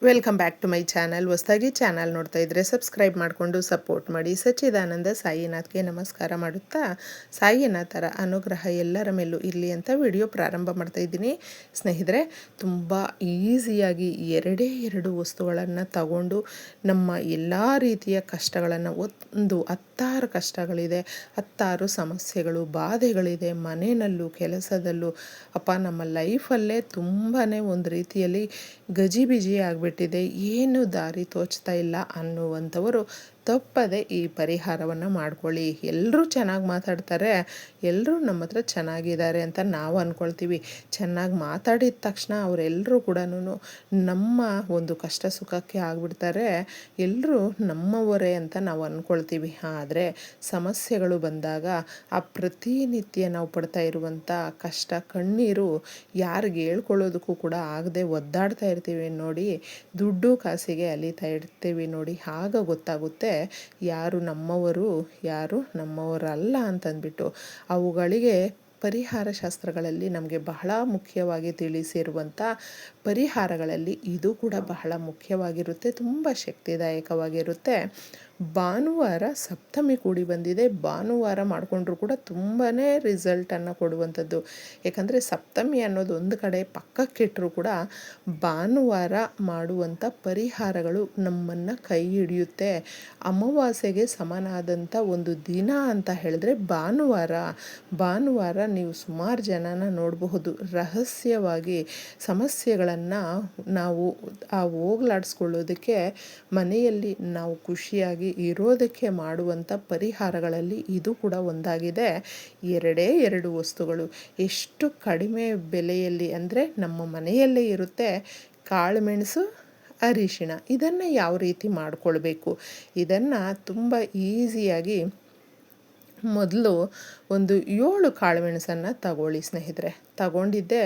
Welcome back to my channel. ಹೊಸದಾಗಿ channel ನೋಡ್ತಾ ಇದ್ದರೆ ಸಬ್ಸ್ಕ್ರೈಬ್ ಮಾಡಿಕೊಂಡು ಸಪೋರ್ಟ್ ಮಾಡಿ. ಸಚ್ಚಿದಾನಂದ ಸಾಯಿನಾಥ್ಗೆ ನಮಸ್ಕಾರ ಮಾಡುತ್ತಾ ಸಾಯಿನಾಥರ ಅನುಗ್ರಹ ಎಲ್ಲರ ಮೇಲೂ ಇರಲಿ ಅಂತ ವಿಡಿಯೋ ಪ್ರಾರಂಭ ಮಾಡ್ತಾ ಇದ್ದೀನಿ. ಸ್ನೇಹಿತರೆ, ತುಂಬ ಈಸಿಯಾಗಿ ಎರಡು ವಸ್ತುಗಳನ್ನು ತಗೊಂಡು ನಮ್ಮ ಎಲ್ಲ ರೀತಿಯ ಕಷ್ಟಗಳನ್ನು, ಒಂದು 10 ಕಷ್ಟಗಳಿದೆ, 10 ಸಮಸ್ಯೆಗಳು, ಬಾಧೆಗಳಿದೆ, ಮನೆಯಲ್ಲೂ ಕೆಲಸದಲ್ಲೂ ನಮ್ಮ ಲೈಫಲ್ಲೇ ತುಂಬಾ ಒಂದು ರೀತಿಯಲ್ಲಿ ಗಜಿಬಿಜಿ ಆಗಿಬಿಟ್ಟಿದೆ, ಏನು ದಾರಿ ತೋಚ್ತಾ ಇಲ್ಲ ಅನ್ನುವಂಥವರು ತಪ್ಪದೆ ಈ ಪರಿಹಾರವನ್ನು ಮಾಡ್ಕೊಳ್ಳಿ. ಎಲ್ಲರೂ ಚೆನ್ನಾಗಿ ಮಾತಾಡ್ತಾರೆ, ಎಲ್ಲರೂ ನಮ್ಮ ಹತ್ರ ಚೆನ್ನಾಗಿದ್ದಾರೆ ಅಂತ ನಾವು ಅಂದ್ಕೊಳ್ತೀವಿ. ಚೆನ್ನಾಗಿ ಮಾತಾಡಿದ ತಕ್ಷಣ ಅವರೆಲ್ಲರೂ ಕೂಡ ನಮ್ಮ ಒಂದು ಕಷ್ಟ ಸುಖಕ್ಕೆ ಆಗಿಬಿಡ್ತಾರೆ, ಎಲ್ಲರೂ ನಮ್ಮವರೇ ಅಂತ ನಾವು ಅಂದ್ಕೊಳ್ತೀವಿ. ಆದರೆ ಸಮಸ್ಯೆಗಳು ಬಂದಾಗ ಆ ಪ್ರತಿನಿತ್ಯ ನಾವು ಪಡ್ತಾ ಇರುವಂಥ ಕಷ್ಟ, ಕಣ್ಣೀರು ಯಾರಿಗೆ ಹೇಳ್ಕೊಳ್ಳೋದಕ್ಕೂ ಕೂಡ ಆಗದೆ ಒದ್ದಾಡ್ತಾ ಇರ್ತೀವಿ ನೋಡಿ, ದುಡ್ಡು ಕಾಸಿಗೆ ಅಲಿತಾ ಇರ್ತೀವಿ ನೋಡಿ. ಆಗ ಗೊತ್ತಾಗುತ್ತೆ ಯಾರು ನಮ್ಮವರು, ಯಾರು ನಮ್ಮವರಲ್ಲ ಅಂತಂದ್ಬಿಟ್ಟು. ಅವುಗಳಿಗೆ ಪರಿಹಾರ ಶಾಸ್ತ್ರಗಳಲ್ಲಿ ನಮಗೆ ಬಹಳ ಮುಖ್ಯವಾಗಿ ತಿಳಿಸಿರುವಂಥ ಪರಿಹಾರಗಳಲ್ಲಿ ಇದು ಕೂಡ ಬಹಳ ಮುಖ್ಯವಾಗಿರುತ್ತೆ, ತುಂಬ ಶಕ್ತಿದಾಯಕವಾಗಿರುತ್ತೆ. ಭಾನುವಾರ ಸಪ್ತಮಿ ಕೂಡಿ ಬಂದಿದೆ. ಭಾನುವಾರ ಮಾಡಿಕೊಂಡ್ರೂ ಕೂಡ ತುಂಬಾ ರಿಸಲ್ಟನ್ನು ಕೊಡುವಂಥದ್ದು. ಯಾಕಂದರೆ ಸಪ್ತಮಿ ಅನ್ನೋದು ಒಂದು ಕಡೆ ಪಕ್ಕಕ್ಕಿಟ್ಟರೂ ಕೂಡ ಭಾನುವಾರ ಮಾಡುವಂಥ ಪರಿಹಾರಗಳು ನಮ್ಮನ್ನು ಕೈ ಹಿಡಿಯುತ್ತೆ. ಅಮಾವಾಸ್ಯೆಗೆ ಸಮನಾದಂಥ ಒಂದು ದಿನ ಅಂತ ಹೇಳಿದ್ರೆ ಭಾನುವಾರ ನೀವು ಸುಮಾರು ಜನನ ನೋಡಬಹುದು, ರಹಸ್ಯವಾಗಿ ಸಮಸ್ಯೆಗಳನ್ನು ನಾವು ಹೋಗಲಾಡಿಸ್ಕೊಳ್ಳೋದಕ್ಕೆ, ಮನೆಯಲ್ಲಿ ನಾವು ಖುಷಿಯಾಗಿ ಇರೋದಕ್ಕೆ ಮಾಡುವಂಥ ಪರಿಹಾರಗಳಲ್ಲಿ ಇದು ಕೂಡ ಒಂದಾಗಿದೆ. ಎರಡು ವಸ್ತುಗಳು ಎಷ್ಟು ಕಡಿಮೆ ಬೆಲೆಯಲ್ಲಿ ಅಂದರೆ ನಮ್ಮ ಮನೆಯಲ್ಲೇ ಇರುತ್ತೆ. ಕಾಳುಮೆಣಸು, ಅರಿಶಿಣ. ಇದನ್ನು ಯಾವ ರೀತಿ ಮಾಡಿಕೊಳ್ಬೇಕು, ಇದನ್ನು ತುಂಬ ಈಸಿಯಾಗಿ ಮೊದಲು ಒಂದು 7 ಕಾಳುಮೆಣಸನ್ನು ತಗೊಳ್ಳಿ ಸ್ನೇಹಿತರೆ. ತಗೊಂಡಿದ್ದೆ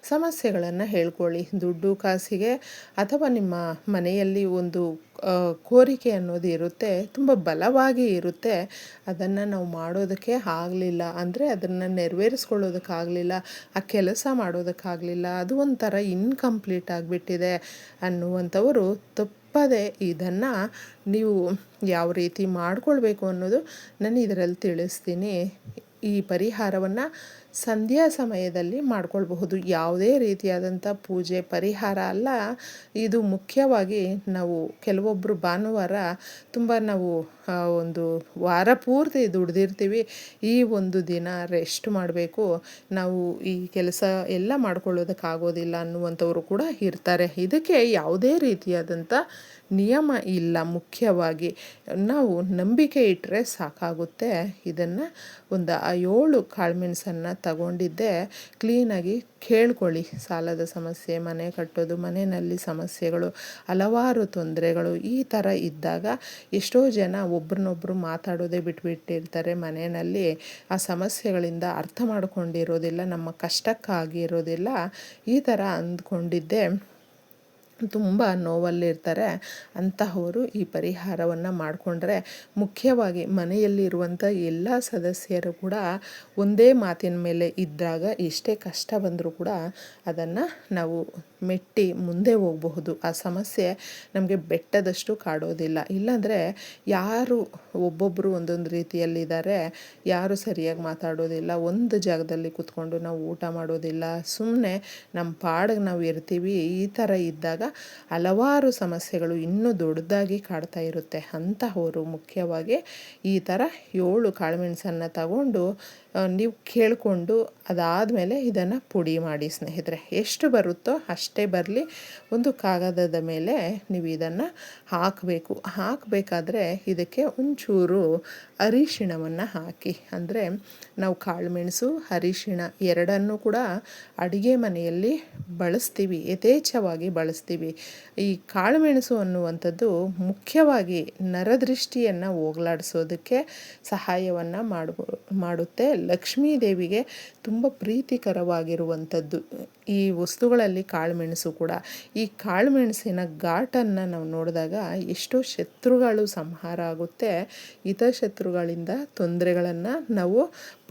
ಸಮಸ್ಯೆಗಳನ್ನು ಹೇಳ್ಕೊಳ್ಳಿ. ದುಡ್ಡು ಕಾಸಿಗೆ ಅಥವಾ ನಿಮ್ಮ ಮನೆಯಲ್ಲಿ ಒಂದು ಕೋರಿಕೆ ಅನ್ನೋದು ಇರುತ್ತೆ, ತುಂಬ ಬಲವಾಗಿ ಇರುತ್ತೆ. ಅದನ್ನು ನಾವು ಮಾಡೋದಕ್ಕೆ ಆಗಲಿಲ್ಲ ಅಂದರೆ, ಅದನ್ನು ನೆರವೇರಿಸ್ಕೊಳ್ಳೋದಕ್ಕಾಗಲಿಲ್ಲ, ಆ ಕೆಲಸ ಮಾಡೋದಕ್ಕಾಗಲಿಲ್ಲ, ಅದು ಒಂಥರ ಇನ್ಕಂಪ್ಲೀಟ್ ಆಗಿಬಿಟ್ಟಿದೆ ಅನ್ನುವಂಥವರು ತಪ್ಪದೆ ಇದನ್ನು ನೀವು ಯಾವ ರೀತಿ ಮಾಡಿಕೊಳ್ಬೇಕು ಅನ್ನೋದು ನಾನು ಇದರಲ್ಲಿ ತಿಳಿಸ್ತೀನಿ. ಈ ಪರಿಹಾರವನ್ನು ಸಂಧ್ಯಾ ಸಮಯದಲ್ಲಿ ಮಾಡ್ಕೊಳ್ಬಹುದು. ಯಾವುದೇ ರೀತಿಯಾದಂಥ ಪೂಜೆ ಪರಿಹಾರ ಅಲ್ಲ ಇದು. ಮುಖ್ಯವಾಗಿ ನಾವು ಕೆಲವೊಬ್ಬರು ಭಾನುವಾರ ತುಂಬ ನಾವು ಒಂದು ವಾರ ಪೂರ್ತಿ ದುಡ್ದಿರ್ತೀವಿ, ಈ ಒಂದು ದಿನ ರೆಸ್ಟ್ ಮಾಡಬೇಕು, ನಾವು ಈ ಕೆಲಸ ಎಲ್ಲ ಮಾಡ್ಕೊಳ್ಳೋದಕ್ಕಾಗೋದಿಲ್ಲ ಅನ್ನುವಂಥವರು ಕೂಡ ಇರ್ತಾರೆ. ಇದಕ್ಕೆ ಯಾವುದೇ ರೀತಿಯಾದಂಥ ನಿಯಮ ಇಲ್ಲ. ಮುಖ್ಯವಾಗಿ ನಾವು ನಂಬಿಕೆ ಇಟ್ಟರೆ ಸಾಕಾಗುತ್ತೆ. ಇದನ್ನು ಒಂದು 7 ಕಾಳುಮೆಣಸನ್ನು ತಗೊಂಡಿದ್ದೆ. ಕ್ಲೀನಾಗಿ ಕೇಳ್ಕೊಳ್ಳಿ. ಸಾಲದ ಸಮಸ್ಯೆ, ಮನೆ ಕಟ್ಟೋದು, ಮನೆಯಲ್ಲಿ ಸಮಸ್ಯೆಗಳು, ಹಲವಾರು ತೊಂದರೆಗಳು ಈ ಥರ ಇದ್ದಾಗ ಎಷ್ಟೋ ಜನ ಒಬ್ರನ್ನೊಬ್ಬರು ಮಾತಾಡೋದೇ ಬಿಟ್ಬಿಟ್ಟಿರ್ತಾರೆ. ಮನೆಯಲ್ಲಿ ಆ ಸಮಸ್ಯೆಗಳಿಂದ ಅರ್ಥ ಮಾಡ್ಕೊಂಡಿರೋದಿಲ್ಲ, ನಮ್ಮ ಕಷ್ಟಕ್ಕಾಗಿರೋದಿಲ್ಲ. ಈ ಥರ ಅಂದ್ಕೊಂಡಿದ್ದೆ ತುಂಬ ನೋವಲ್ಲಿರ್ತಾರೆ. ಅಂತಹವರು ಈ ಪರಿಹಾರವನ್ನು ಮಾಡಿಕೊಂಡ್ರೆ, ಮುಖ್ಯವಾಗಿ ಮನೆಯಲ್ಲಿರುವಂಥ ಎಲ್ಲ ಸದಸ್ಯರು ಕೂಡ ಒಂದೇ ಮಾತಿನ ಮೇಲೆ ಇದ್ದಾಗ ಎಷ್ಟೇ ಕಷ್ಟ ಬಂದರೂ ಕೂಡ ಅದನ್ನು ನಾವು ಮೆಟ್ಟಿ ಮುಂದೆ ಹೋಗಬಹುದು. ಆ ಸಮಸ್ಯೆ ನಮಗೆ ಬೆಟ್ಟದಷ್ಟು ಕಾಡೋದಿಲ್ಲ. ಇಲ್ಲಾಂದರೆ ಯಾರು ಒಬ್ಬೊಬ್ಬರು ಒಂದೊಂದು ರೀತಿಯಲ್ಲಿದ್ದಾರೆ, ಯಾರು ಸರಿಯಾಗಿ ಮಾತಾಡೋದಿಲ್ಲ, ಒಂದು ಜಾಗದಲ್ಲಿ ಕೂತ್ಕೊಂಡು ನಾವು ಊಟ ಮಾಡೋದಿಲ್ಲ, ಸುಮ್ಮನೆ ನಮ್ಮ ಪಾಡಿಗೆ ನಾವು ಇರ್ತೀವಿ. ಈ ಥರ ಇದ್ದಾಗ ಹಲವಾರು ಸಮಸ್ಯೆಗಳು ಇನ್ನೂ ದೊಡ್ಡದಾಗಿ ಕಾಡ್ತಾ ಇರುತ್ತೆ. ಅಂತಹವರು ಮುಖ್ಯವಾಗಿ ಈ ಥರ 7 ಕಾಳುಮೆಣಸನ್ನು ತಗೊಂಡು ನೀವು ಕೇಳಿಕೊಂಡು ಅದಾದಮೇಲೆ ಇದನ್ನು ಪುಡಿ ಮಾಡಿ ಸ್ನೇಹಿತರೆ. ಎಷ್ಟು ಬರುತ್ತೋ ಅಷ್ಟೇ ಬರಲಿ. ಒಂದು ಕಾಗದದ ಮೇಲೆ ನೀವು ಇದನ್ನು ಹಾಕಬೇಕಾದ್ರೆ ಇದಕ್ಕೆ ಒಂಚೂರು ಅರಿಶಿಣವನ್ನು ಹಾಕಿ. ಅಂದರೆ ನಾವು ಕಾಳುಮೆಣಸು, ಅರಿಶಿಣ ಎರಡನ್ನೂ ಕೂಡ ಅಡುಗೆ ಮನೆಯಲ್ಲಿ ಬಳಸ್ತೀವಿ, ಯಥೇಚ್ಛವಾಗಿ ಬಳಸ್ತೀವಿ. ಈ ಕಾಳುಮೆಣಸು ಅನ್ನುವಂಥದ್ದು ಮುಖ್ಯವಾಗಿ ನರದೃಷ್ಟಿಯನ್ನು ಹೋಗಲಾಡಿಸೋದಕ್ಕೆ ಸಹಾಯವನ್ನು ಮಾಡುತ್ತೆ. ಲಕ್ಷ್ಮೀ ದೇವಿಗೆ ತುಂಬ ಪ್ರೀತಿಕರವಾಗಿರುವಂಥದ್ದು. ಈ ವಸ್ತುಗಳಲ್ಲಿ ಕಾಳುಮೆಣಸು ಕೂಡ. ಈ ಕಾಳುಮೆಣಸಿನ ಘಾಟನ್ನು ನಾವು ನೋಡಿದಾಗ ಎಷ್ಟೋ ಶತ್ರುಗಳು ಸಂಹಾರ ಆಗುತ್ತೆ. ಹಿತಶತ್ರುಗಳಿಂದ ತೊಂದರೆಗಳನ್ನು ನಾವು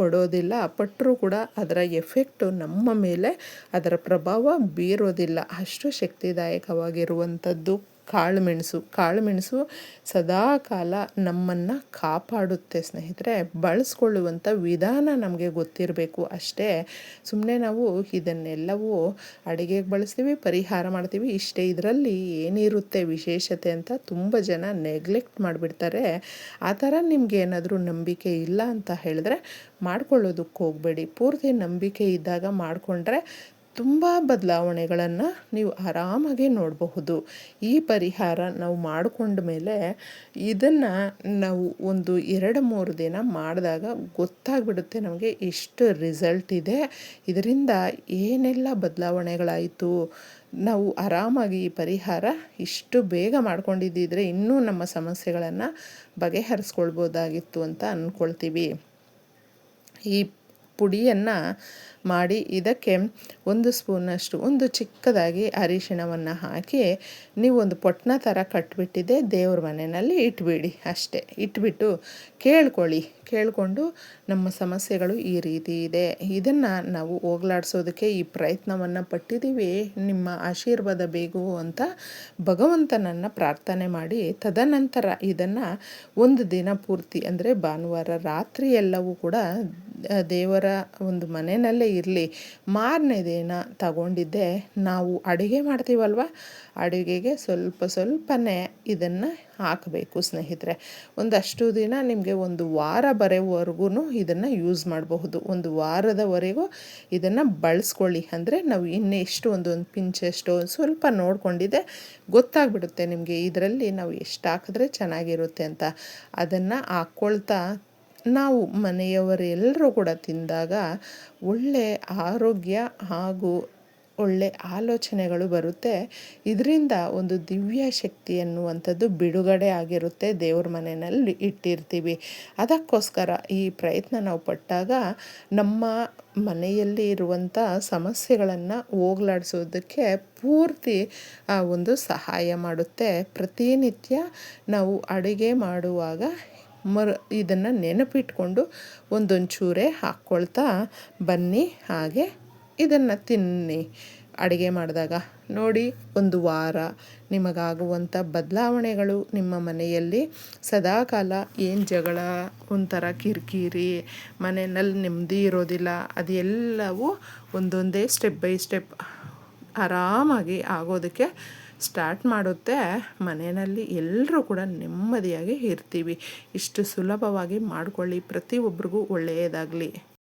ಪಡೋದಿಲ್ಲ. ಪಟ್ಟರೂ ಕೂಡ ಅದರ ಎಫೆಕ್ಟು ನಮ್ಮ ಮೇಲೆ ಅದರ ಪ್ರಭಾವ ಬೀರೋದಿಲ್ಲ. ಅಷ್ಟು ಶಕ್ತಿದಾಯಕವಾಗಿರುವಂಥದ್ದು ಕಾಳುಮೆಣಸು ಸದಾ ಕಾಲ ನಮ್ಮನ್ನು ಕಾಪಾಡುತ್ತೆ ಸ್ನೇಹಿತರೆ. ಬಳಸ್ಕೊಳ್ಳುವಂಥ ವಿಧಾನ ನಮಗೆ ಗೊತ್ತಿರಬೇಕು ಅಷ್ಟೇ. ಸುಮ್ಮನೆ ನಾವು ಇದನ್ನೆಲ್ಲವೂ ಅಡುಗೆಗೆ ಬಳಸ್ತೀವಿ, ಪರಿಹಾರ ಮಾಡ್ತೀವಿ ಇಷ್ಟೇ. ಇದರಲ್ಲಿ ಏನಿರುತ್ತೆ ವಿಶೇಷತೆ ಅಂತ ತುಂಬ ಜನ ನೆಗ್ಲೆಕ್ಟ್ ಮಾಡಿಬಿಡ್ತಾರೆ. ಆ ಥರ ನಿಮಗೇನಾದರೂ ನಂಬಿಕೆ ಇಲ್ಲ ಅಂತ ಹೇಳಿದ್ರೆ ಮಾಡ್ಕೊಳ್ಳೋದಕ್ಕೆ ಹೋಗಬೇಡಿ. ಪೂರ್ತಿ ನಂಬಿಕೆ ಇದ್ದಾಗ ಮಾಡಿಕೊಂಡ್ರೆ ತುಂಬ ಬದಲಾವಣೆಗಳನ್ನು ನೀವು ಆರಾಮಾಗಿ ನೋಡಬಹುದು. ಈ ಪರಿಹಾರ ನಾವು ಮಾಡಿಕೊಂಡ ಮೇಲೆ ಇದನ್ನು ನಾವು ಒಂದು 2-3 ದಿನ ಮಾಡಿದಾಗ ಗೊತ್ತಾಗ್ಬಿಡುತ್ತೆ ನಮಗೆ ಎಷ್ಟು ರಿಸಲ್ಟ್ ಇದೆ, ಇದರಿಂದ ಏನೆಲ್ಲ ಬದಲಾವಣೆಗಳಾಯಿತು. ನಾವು ಆರಾಮಾಗಿ ಈ ಪರಿಹಾರ ಇಷ್ಟು ಬೇಗ ಮಾಡ್ಕೊಂಡಿದ್ದಿದ್ರೆ ಇನ್ನೂ ನಮ್ಮ ಸಮಸ್ಯೆಗಳನ್ನು ಬಗೆಹರಿಸ್ಕೊಳ್ಬೋದಾಗಿತ್ತು ಅಂತ ಅಂದ್ಕೊಳ್ತೀವಿ. ಈ ಪುಡಿಯನ್ನು ಮಾಡಿ ಇದಕ್ಕೆ 1 ಸ್ಪೂನಷ್ಟು ಒಂದು ಚಿಕ್ಕದಾಗಿ ಅರಿಶಿಣವನ್ನು ಹಾಕಿ ನೀವು ಒಂದು ಪೊಟ್ಟಣ ಥರ ಕಟ್ಟಿಬಿಟ್ಟಿದೆ ದೇವ್ರ ಮನೆಯಲ್ಲಿ ಇಟ್ಬಿಡಿ ಅಷ್ಟೇ. ಇಟ್ಬಿಟ್ಟು ಕೇಳಿಕೊಂಡು ನಮ್ಮ ಸಮಸ್ಯೆಗಳು ಈ ರೀತಿ ಇದೆ, ಇದನ್ನು ನಾವು ಹೋಗಲಾಡಿಸೋದಕ್ಕೆ ಈ ಪ್ರಯತ್ನವನ್ನು ಪಟ್ಟಿದ್ದೀವಿ, ನಿಮ್ಮ ಆಶೀರ್ವಾದ ಬೇಕು ಅಂತ ಭಗವಂತನನ್ನು ಪ್ರಾರ್ಥನೆ ಮಾಡಿ ತದನಂತರ ಇದನ್ನು ಒಂದು ದಿನ ಪೂರ್ತಿ ಅಂದರೆ ಭಾನುವಾರ ರಾತ್ರಿ ಎಲ್ಲವೂ ಕೂಡ ದೇವರ ಒಂದು ಮನೆಯಲ್ಲೇ ಇರಲಿ. ಮಾರನೇ ದಿನ ತಗೊಂಡಿದ್ದೆ ನಾವು ಅಡುಗೆ ಮಾಡ್ತೀವಲ್ವ, ಅಡುಗೆಗೆ ಸ್ವಲ್ಪನೇ ಇದನ್ನು ಹಾಕಬೇಕು ಸ್ನೇಹಿತರೆ. ಒಂದಷ್ಟು ದಿನ ನಿಮಗೆ 1 ವಾರ ಬರೋವರೆಗೂ ಇದನ್ನು ಯೂಸ್ ಮಾಡಬಹುದು. 1 ವಾರದವರೆಗೂ ಇದನ್ನು ಬಳಸ್ಕೊಳ್ಳಿ. ಅಂದರೆ ನಾವು ಇನ್ನೆಷ್ಟು ಒಂದು ಪಿಂಚಷ್ಟು ಸ್ವಲ್ಪ ನೋಡಿಕೊಂಡಿದ್ದೆ ಗೊತ್ತಾಗ್ಬಿಡುತ್ತೆ ನಿಮಗೆ ಇದರಲ್ಲಿ ನಾವು ಎಷ್ಟು ಹಾಕಿದ್ರೆ ಚೆನ್ನಾಗಿರುತ್ತೆ ಅಂತ. ಅದನ್ನು ಹಾಕ್ಕೊಳ್ತಾ ನಾವು ಮನೆಯವರೆಲ್ಲರೂ ಕೂಡ ತಿಂದಾಗ ಒಳ್ಳೆ ಆರೋಗ್ಯ ಹಾಗೂ ಒಳ್ಳೆ ಆಲೋಚನೆಗಳು ಬರುತ್ತೆ. ಇದರಿಂದ ಒಂದು ದಿವ್ಯ ಶಕ್ತಿ ಅನ್ನುವಂಥದ್ದು ಬಿಡುಗಡೆ ಆಗಿರುತ್ತೆ. ದೇವ್ರ ಮನೆಯಲ್ಲಿ ಇಟ್ಟಿರ್ತೀವಿ. ಅದಕ್ಕೋಸ್ಕರ ಈ ಪ್ರಯತ್ನ ನಾವು ಪಟ್ಟಾಗ ನಮ್ಮ ಮನೆಯಲ್ಲಿ ಇರುವಂಥ ಸಮಸ್ಯೆಗಳನ್ನು ಹೋಗಲಾಡಿಸೋದಕ್ಕೆ ಪೂರ್ತಿ ಒಂದು ಸಹಾಯ ಮಾಡುತ್ತೆ. ಪ್ರತಿನಿತ್ಯ ನಾವು ಅಡುಗೆ ಮಾಡುವಾಗ ಇದನ್ನು ನೆನಪಿಟ್ಕೊಂಡು ಒಂದೊಂಚೂರೇ ಹಾಕ್ಕೊಳ್ತಾ ಬನ್ನಿ. ಹಾಗೆ ಇದನ್ನು ತಿನ್ನಿ ಅಡುಗೆ ಮಾಡಿದಾಗ. ನೋಡಿ 1 ವಾರ ನಿಮಗಾಗುವಂಥ ಬದಲಾವಣೆಗಳು ನಿಮ್ಮ ಮನೆಯಲ್ಲಿ ಸದಾಕಾಲ ಏನು ಜಗಳ, ಒಂಥರ ಕಿರಿಕಿರಿ, ಮನೆಯಲ್ಲಿ ನೆಮ್ಮದಿ ಇರೋದಿಲ್ಲ, ಅದೆಲ್ಲವೂ ಒಂದೊಂದೇ ಸ್ಟೆಪ್ ಬೈ ಸ್ಟೆಪ್ ಆರಾಮಾಗಿ ಆಗೋದಕ್ಕೆ ಸ್ಟಾರ್ಟ್ ಮಾಡುತ್ತೆ. ಮನೆಯಲ್ಲಿ ಎಲ್ಲರೂ ಕೂಡ ನೆಮ್ಮದಿಯಾಗಿ ಇರ್ತೀವಿ. ಇಷ್ಟು ಸುಲಭವಾಗಿ ಮಾಡಿಕೊಳ್ಳಿ. ಪ್ರತಿಯೊಬ್ಬರಿಗೂ ಒಳ್ಳೆಯದಾಗಲಿ.